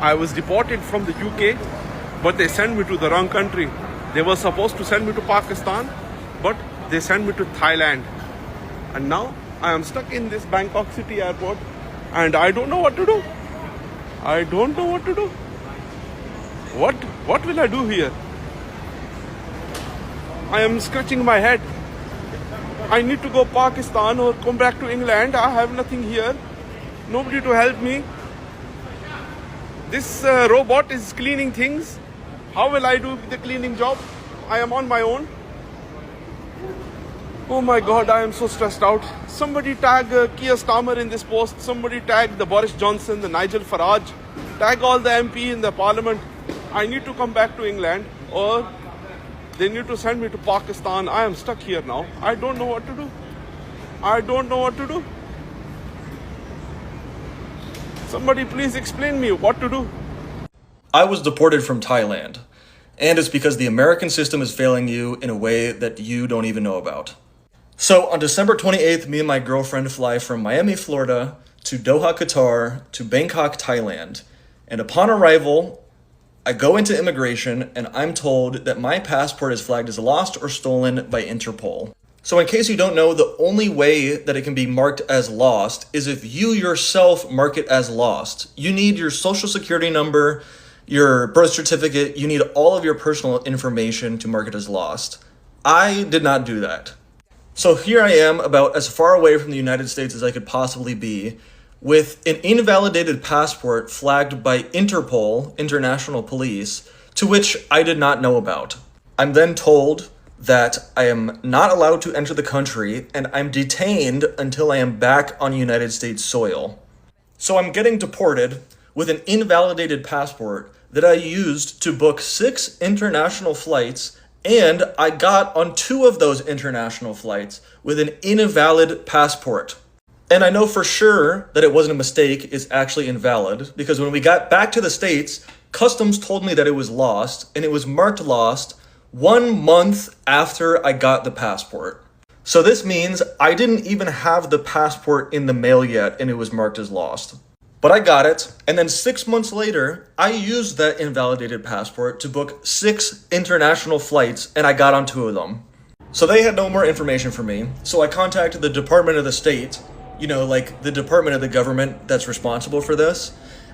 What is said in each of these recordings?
I was deported from the UK, but they sent me to the wrong country. They were supposed to send me to Pakistan, but they sent me to Thailand. And now I am stuck in this Bangkok city airport and I don't know what to do. I don't know what to do. What will I do here? I am scratching my head. I need to go Pakistan or come back to England. I have nothing here. Nobody to help me. This robot is cleaning things. How will I do the cleaning job? I am on my own. Oh my God, I am so stressed out. Somebody tag Keir Starmer in this post. Somebody tag the Boris Johnson, the Nigel Farage. Tag all the MP in the parliament. I need to come back to England or they need to send me to Pakistan. I am stuck here now. I don't know what to do. I don't know what to do. Somebody please explain me what to do. I was deported from Thailand, and it's because the American system is failing you in a way that you don't even know about. So on December 28th, me and my girlfriend fly from Miami, Florida to Doha, Qatar to Bangkok, Thailand. And upon arrival, I go into immigration and I'm told that my passport is flagged as lost or stolen by Interpol. So in case you don't know, the only way that it can be marked as lost is if you yourself mark it as lost. You need your social security number, your birth certificate, you need all of your personal information to mark it as lost. I did not do that. So here I am, about as far away from the United States as I could possibly be, with an invalidated passport flagged by Interpol, International Police, to which I did not know about. I'm then told that I am not allowed to enter the country and I'm detained until I am back on United States soil. So I'm getting deported with an invalidated passport that I used to book 6 international flights, and I got on 2 of those international flights with an invalid passport. And I know for sure that it wasn't a mistake, it's actually invalid, because when we got back to the States, customs told me that it was lost, and it was marked lost 1 month after I got the passport. So this means I didn't even have the passport in the mail yet, and it was marked as lost. But I got it, and then 6 months later, I used that invalidated passport to book 6 international flights, and I got on 2 of them. So they had no more information for me, so I contacted the Department of the State, like the department of the government that's responsible for this,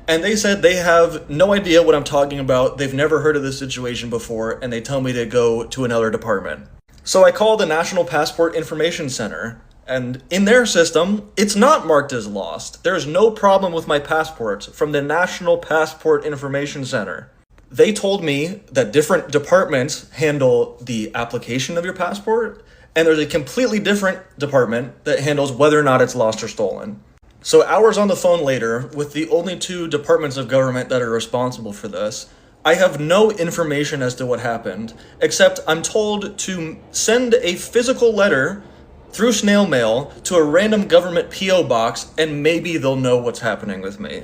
and they said they have no idea what I'm talking about, they've never heard of this situation before, and they tell me to go to another department. So I called the National Passport Information Center, and in their system, it's not marked as lost. There's no problem with my passport from the National Passport Information Center. They told me that different departments handle the application of your passport, and there's a completely different department that handles whether or not it's lost or stolen. So hours on the phone later, with the only 2 departments of government that are responsible for this, I have no information as to what happened, except I'm told to send a physical letter through snail mail to a random government P.O. box, and maybe they'll know what's happening with me.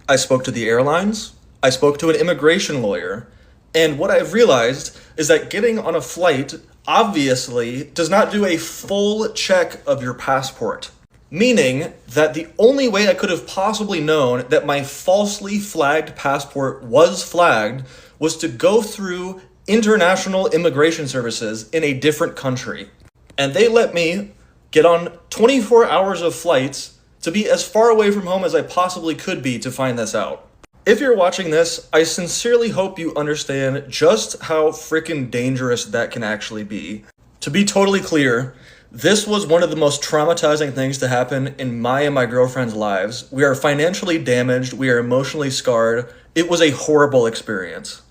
I spoke to the airlines, I spoke to an immigration lawyer, and what I've realized is that getting on a flight obviously does not do a full check of your passport. Meaning that the only way I could have possibly known that my falsely flagged passport was flagged was to go through international immigration services in a different country. And they let me get on 24 hours of flights to be as far away from home as I possibly could be to find this out. If you're watching this, I sincerely hope you understand just how freaking dangerous that can actually be. To be totally clear, this was one of the most traumatizing things to happen in my and my girlfriend's lives. We are financially damaged, we are emotionally scarred. It was a horrible experience.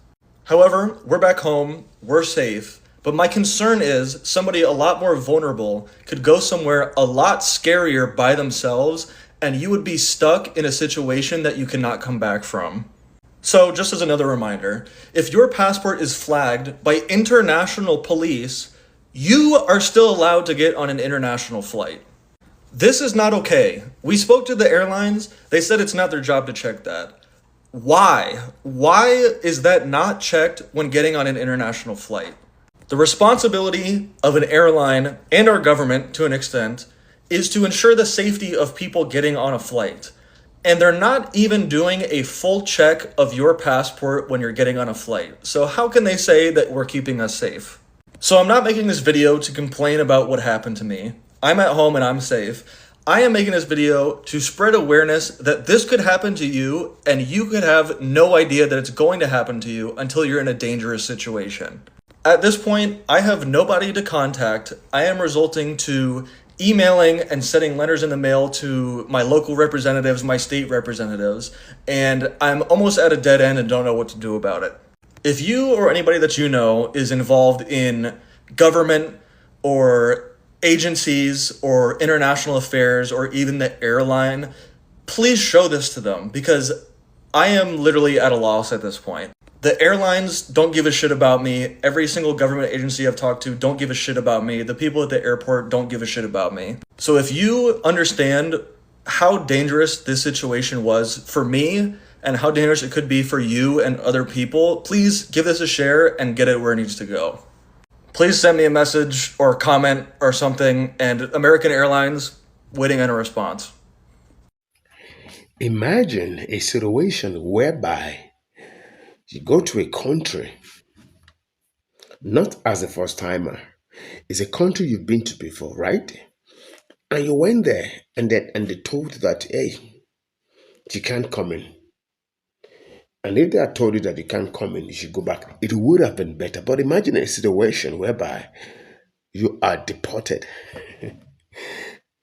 However, we're back home, we're safe. But my concern is somebody a lot more vulnerable could go somewhere a lot scarier by themselves, and you would be stuck in a situation that you cannot come back from. So just as another reminder, if your passport is flagged by international police, you are still allowed to get on an international flight. This is not okay. We spoke to the airlines. They said it's not their job to check that. Why? Why is that not checked when getting on an international flight? The responsibility of an airline and our government, to an extent, is to ensure the safety of people getting on a flight. And they're not even doing a full check of your passport when you're getting on a flight. So how can they say that we're keeping us safe? So I'm not making this video to complain about what happened to me. I'm at home and I'm safe. I am making this video to spread awareness that this could happen to you and you could have no idea that it's going to happen to you until you're in a dangerous situation. At this point, I have nobody to contact. I am resorting to emailing and sending letters in the mail to my local representatives, my state representatives, and I'm almost at a dead end and don't know what to do about it. If you or anybody that you know is involved in government or agencies or international affairs or even the airline, please show this to them because I am literally at a loss at this point. The airlines don't give a shit about me. Every single government agency I've talked to don't give a shit about me. The people at the airport don't give a shit about me. So if you understand how dangerous this situation was for me and how dangerous it could be for you and other people, please give this a share and get it where it needs to go. Please send me a message or a comment or something, and American Airlines, waiting on a response. Imagine a situation whereby you go to a country, not as a first timer, it's a country you've been to before, right? And you went there and they told you that, hey, you can't come in. And if they had told you that you can't come in, you should go back. It would have been better. But imagine a situation whereby you are deported,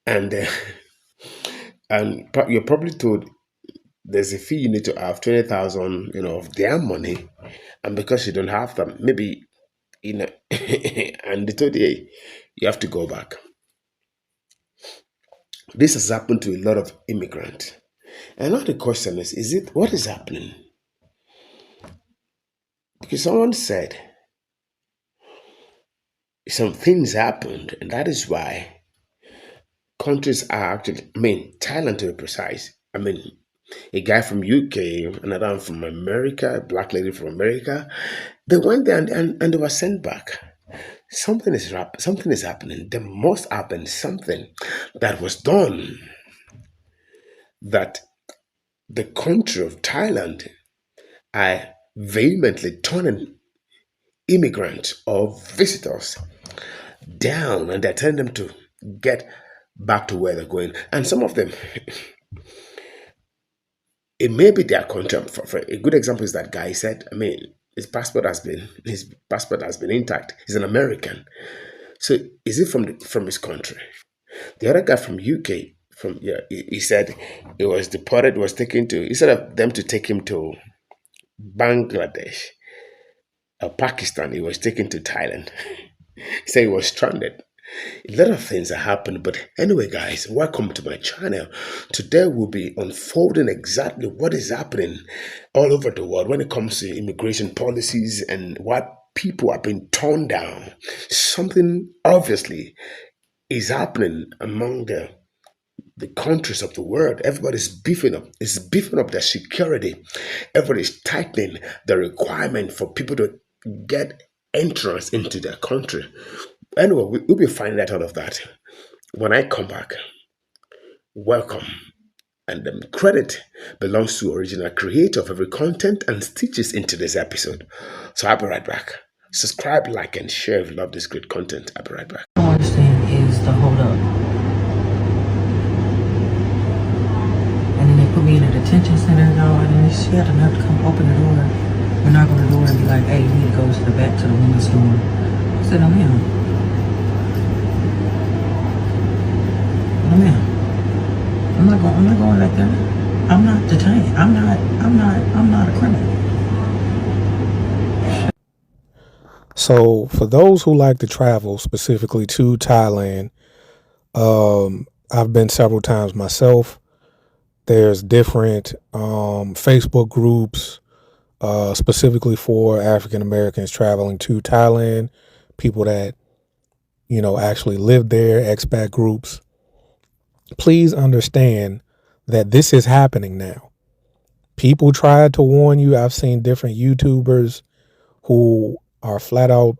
and you're probably told there's a fee you need to have 20,000, of their money, and because you don't have them, maybe and they told you, hey, you have to go back. This has happened to a lot of immigrants. And now the question is it what is happening? Because someone said some things happened, and that is why countries are actually, Thailand to be precise. A guy from UK, another one from America, a black lady from America, they went there and they were sent back. Something is happening. There must have been something that was done that the country of Thailand are vehemently turning immigrants or visitors down, and they're telling them to get back to where they're going. And some of them, it may be their country. For a good example is that guy said, his passport has been intact. He's an American. So is it from his country? The other guy from UK, he said he was deported, was taken to, instead of them to take him to Bangladesh or Pakistan, he was taken to Thailand. He said he was stranded. A lot of things have happened, but anyway, guys, welcome to my channel. Today we'll be unfolding exactly what is happening all over the world when it comes to immigration policies and what people are being torn down. Something obviously is happening among the countries of the world. Everybody's beefing up. It's beefing up their security. Everybody's tightening the requirement for people to get entrance into their country. Anyway, we'll be finding out all of that when I come back. Welcome. And the credit belongs to original creator of every content and stitches into this episode. So I'll be right back. Subscribe, like, and share if you love this great content. I'll be right back. I don't understand is the hold up. And then they put me in a detention center and all, and then she had to have to come open the door and knock on the door and be like, hey, you need to go to the back to the women's door. I said, no ma'am. No ma'am. I'm not going back there. I'm not detained. I'm not a criminal. So for those who like to travel specifically to Thailand, I've been several times myself. There's different Facebook groups specifically for African Americans traveling to Thailand, people that, actually live there, expat groups. Please understand that this is happening now. People tried to warn you. I've seen different YouTubers who are flat out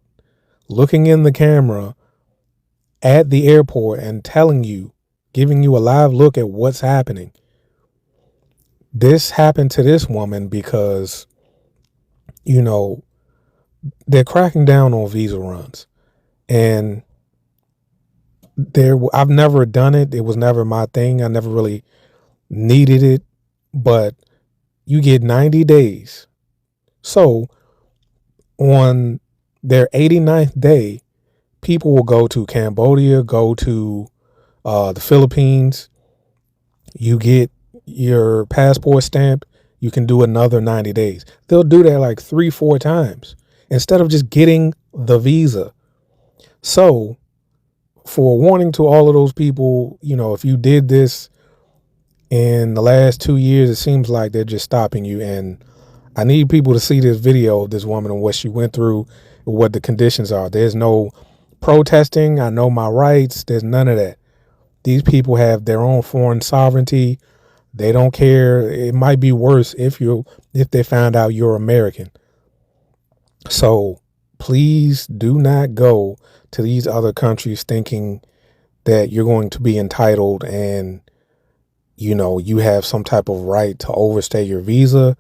looking in the camera at the airport and telling you, giving you a live look at what's happening. This happened to this woman because, you know, they're cracking down on visa runs. And I've never done it. It was never my thing. I never really needed it. But you get 90 days. So on their 89th day, people will go to Cambodia, go to the Philippines. You get your passport stamp. You can do another 90 days. They'll do that like 3-4 times instead of just getting the visa. So for a warning to all of those people, you know, if you did this in the last 2 years, it seems like they're just stopping you. And I need people to see this video of this woman and what she went through, what the conditions are. There's no protesting. I know my rights. There's none of that. These people have their own foreign sovereignty. They don't care. It might be worse if they found out you're American. So please do not go to these other countries thinking that you're going to be entitled and, you know, you have some type of right to overstay your visa.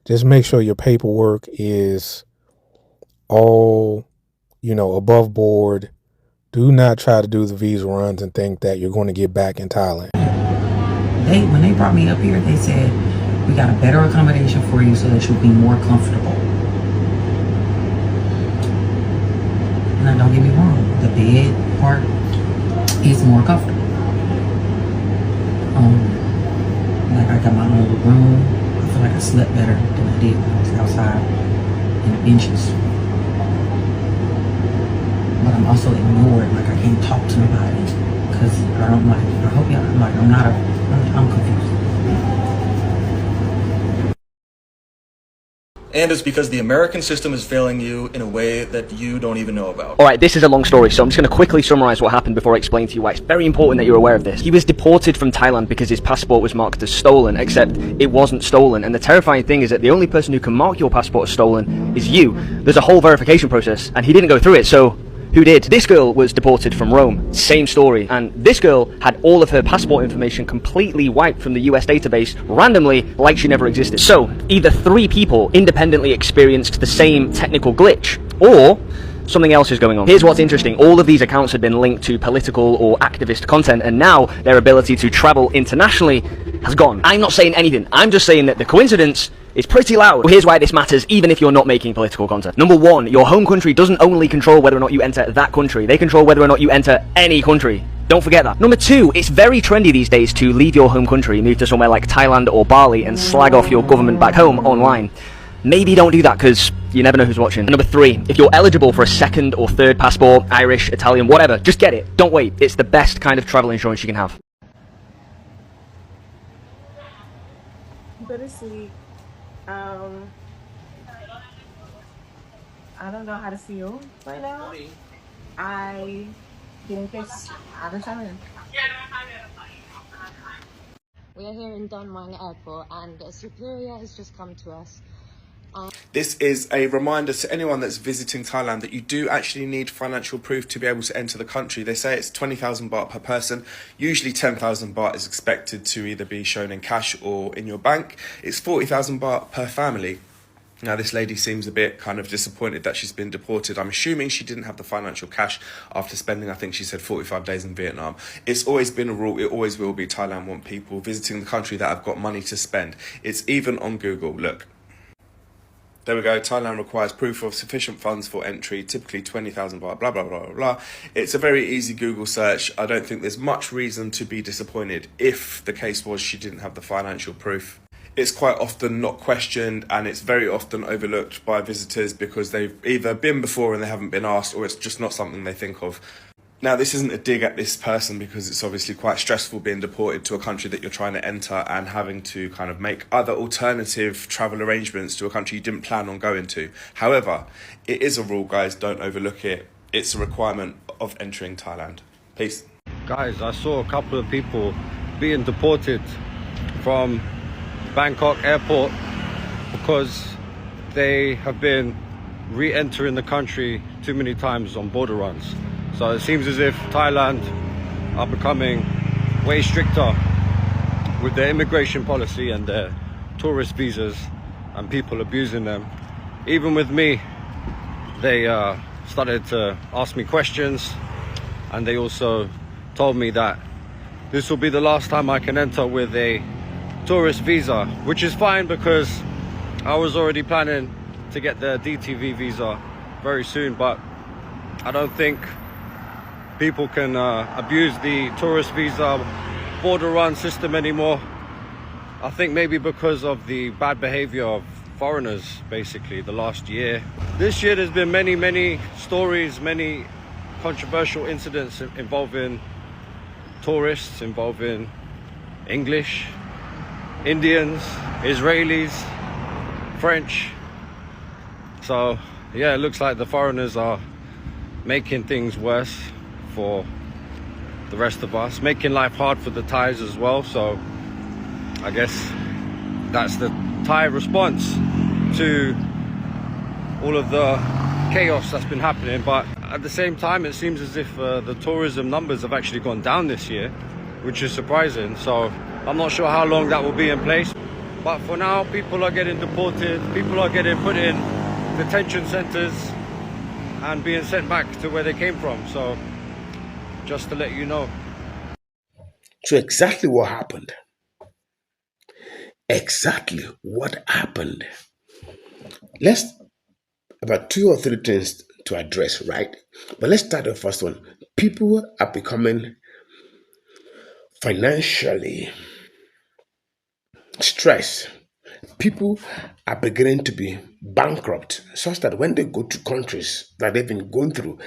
Just make sure your paperwork is all, you know, above board. Do not try to do the visa runs and think that you're going to get back in Thailand. When they brought me up here, they said, we got a better accommodation for you so that you'll be more comfortable. Now, don't get me wrong, the bed part is more comfortable. Like I got my own little room. I feel like I slept better than I did when I was outside in the benches. But I'm also ignored, like I can't talk to nobody because I hope y'all, I'm confused. And it's because the American system is failing you in a way that you don't even know about. Alright, this is a long story, so I'm just going to quickly summarise what happened before I explain to you why it's very important that you're aware of this. He was deported from Thailand because his passport was marked as stolen, except it wasn't stolen. And the terrifying thing is that the only person who can mark your passport as stolen is you. There's a whole verification process, and he didn't go through it, so who did? This girl was deported from Rome. Same story. And this girl had all of her passport information completely wiped from the US database randomly, like she never existed. So either 3 people independently experienced the same technical glitch, or something else is going on. Here's what's interesting. All of these accounts had been linked to political or activist content, and now their ability to travel internationally has gone. I'm not saying anything. I'm just saying that the coincidence is pretty loud. Well, here's why this matters, even if you're not making political content. Number 1, your home country doesn't only control whether or not you enter that country. They control whether or not you enter any country. Don't forget that. Number 2, it's very trendy these days to leave your home country, move to somewhere like Thailand or Bali, and slag off your government back home online. Maybe don't do that, because you never know who's watching. Number 3, if you're eligible for a 2nd or 3rd passport, Irish, Italian, whatever, just get it. Don't wait. It's the best kind of travel insurance you can have. Go to sleep. I don't know how to feel right now. I think it's out of time. We are here in Don Muang Airport and a superior has just come to us. This is a reminder to anyone that's visiting Thailand that you do actually need financial proof to be able to enter the country. They say it's 20,000 baht per person. Usually 10,000 baht is expected to either be shown in cash or in your bank. It's 40,000 baht per family. Now, this lady seems a bit kind of disappointed that she's been deported. I'm assuming she didn't have the financial cash after spending, I think she said, 45 days in Vietnam. It's always been a rule. It always will be. Thailand want people visiting the country that have got money to spend. It's even on Google. Look. There we go. Thailand requires proof of sufficient funds for entry, typically 20,000 baht, blah, blah, blah, blah, blah. It's a very easy Google search. I don't think there's much reason to be disappointed if the case was she didn't have the financial proof. It's quite often not questioned, and it's very often overlooked by visitors because they've either been before and they haven't been asked, or it's just not something they think of. Now, this isn't a dig at this person because it's obviously quite stressful being deported to a country that you're trying to enter and having to kind of make other alternative travel arrangements to a country you didn't plan on going to. However, it is a rule, guys. Don't overlook it. It's a requirement of entering Thailand. Peace. Guys, I saw a couple of people being deported from Bangkok airport because they have been re-entering the country too many times on border runs. So it seems as if Thailand are becoming way stricter with their immigration policy and their tourist visas and people abusing them. Even with me, they started to ask me questions, and they also told me that this will be the last time I can enter with a tourist visa, which is fine because I was already planning to get the DTV visa very soon. But I don't think people can abuse the tourist visa border run system anymore. I think maybe because of the bad behavior of foreigners basically the last year. This year there's been many stories, many controversial incidents involving tourists, involving English, Indians, Israelis, French. So yeah, it looks like the foreigners are making things worse for the rest of us, making life hard for the Thais as well. So I guess that's the Thai response to all of the chaos that's been happening. But at the same time, it seems as if the tourism numbers have actually gone down this year, which is surprising. So I'm not sure how long that will be in place. But for now, people are getting deported, people are getting put in detention centers and being sent back to where they came from. So just to let you know. So exactly what happened? Exactly what happened? Let's about 2 or 3 things to address, right? But let's start the first one. People are becoming financially stressed. People are beginning to be bankrupt, such that when they go to countries that they've been going through,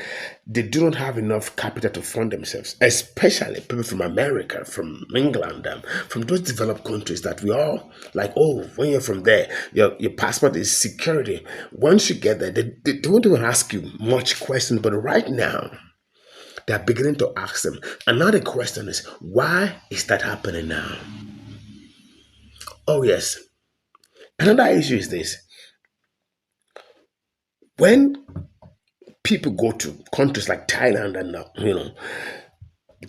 they do not have enough capital to fund themselves, especially people from America, from England, from those developed countries that we all like, oh, when you're from there, your passport is security. Once you get there, they won't even ask you much questions, but right now, they're beginning to ask them. And now the question is, why is that happening now? Oh, yes. Another issue is this. When people go to countries like Thailand and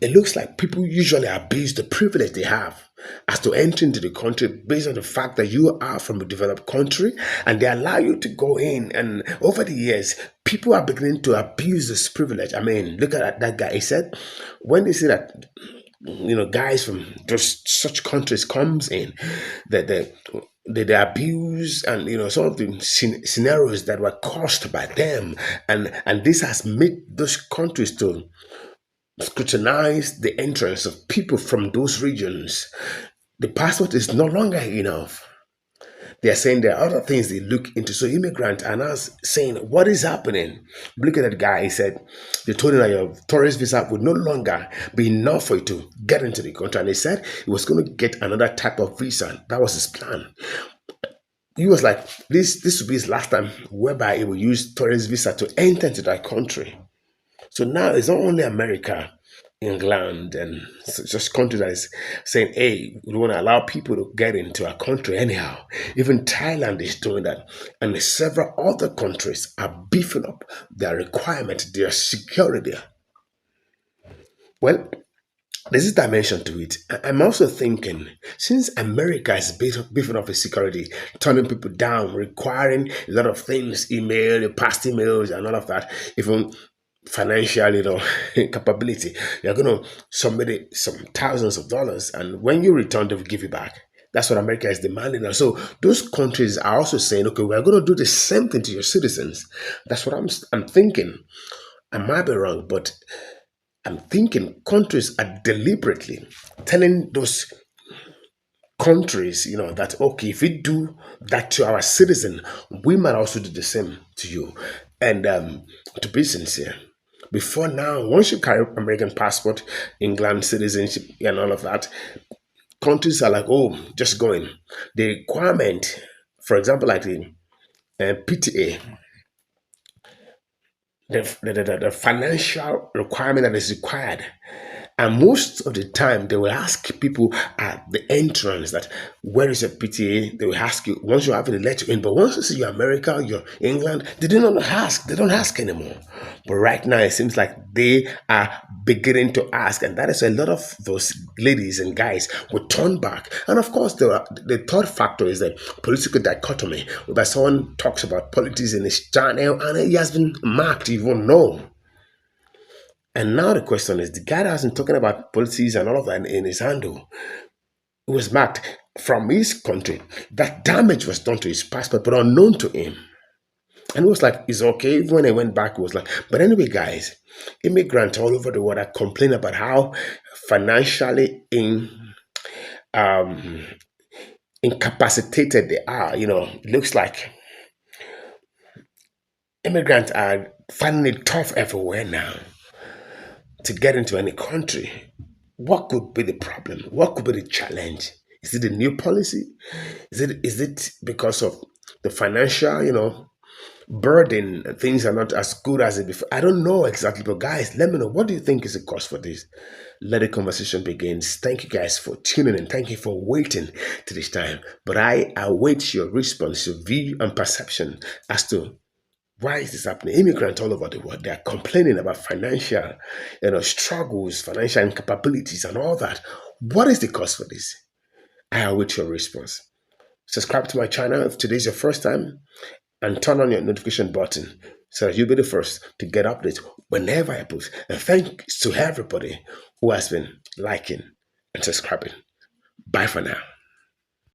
it looks like people usually abuse the privilege they have as to enter into the country based on the fact that you are from a developed country, and they allow you to go in. And over the years, people are beginning to abuse this privilege. I mean, look at that guy. He said when they say that guys from just such countries comes in, that they abuse, and some of the scenarios that were caused by them, and this has made those countries to scrutinize the entrance of people from those regions. The passport is no longer enough. They are saying there are other things they look into. So immigrants are now saying, what is happening? Look at that guy. He said, they told him that your tourist visa would no longer be enough for you to get into the country. And he said he was going to get another type of visa. That was his plan. He was like, this will be his last time whereby he will use tourist visa to enter into that country. So now it's not only America, England, and just countries that is saying, hey, we don't want to allow people to get into our country anyhow. Even Thailand is doing that. And several other countries are beefing up their requirement, their security. Well, there's this dimension to it. I'm also thinking, since America is beefing up its security, turning people down, requiring a lot of things, email, past emails, and all of that, even financial, capability, you're going to submit some thousands of dollars, and when you return, they will give you back. That's what America is demanding now. So those countries are also saying, okay, we're going to do the same thing to your citizens. That's what I'm thinking. I might be wrong, but I'm thinking countries are deliberately telling those countries, that okay, if we do that to our citizen, we might also do the same to you. And to be sincere, before now, once you carry American passport, England citizenship, and all of that, countries are like, oh, just go in. The requirement, for example, like the PTA, the financial requirement that is required And most of the time, they will ask people at the entrance that, where is your PTA? They will ask you, once you have it, they let you in. But once you see you're America, you're England, they do not ask. They don't ask anymore. But right now, it seems like they are beginning to ask. And that is a lot of those ladies and guys will turn back. And of course, the third factor is the political dichotomy, where someone talks about politics in his channel and he has been marked, you won't know. And now the question is, the guy that hasn't talking about politics and all of that in his handle, it was marked from his country. That damage was done to his passport, but unknown to him. And it was like, it's okay. Even when I went back, it was like, but anyway, guys, immigrants all over the world are complaining about how financially incapacitated they are. It looks like immigrants are finding it tough everywhere now to get into any country. What could be the problem? What could be the challenge? Is it a new policy? Is it because of the financial, burden? Things are not as good as it before. I don't know exactly, but guys, let me know. What do you think is the cause for this? Let the conversation begins. Thank you guys for tuning in. Thank you for waiting to this time. But I await your response, your view and perception as to why is this happening? Immigrants all over the world, they are complaining about financial, struggles, financial incapabilities and all that. What is the cause for this? I await your response. Subscribe to my channel if today's your first time and turn on your notification button so that you'll be the first to get updates whenever I post. And thanks to everybody who has been liking and subscribing. Bye for now.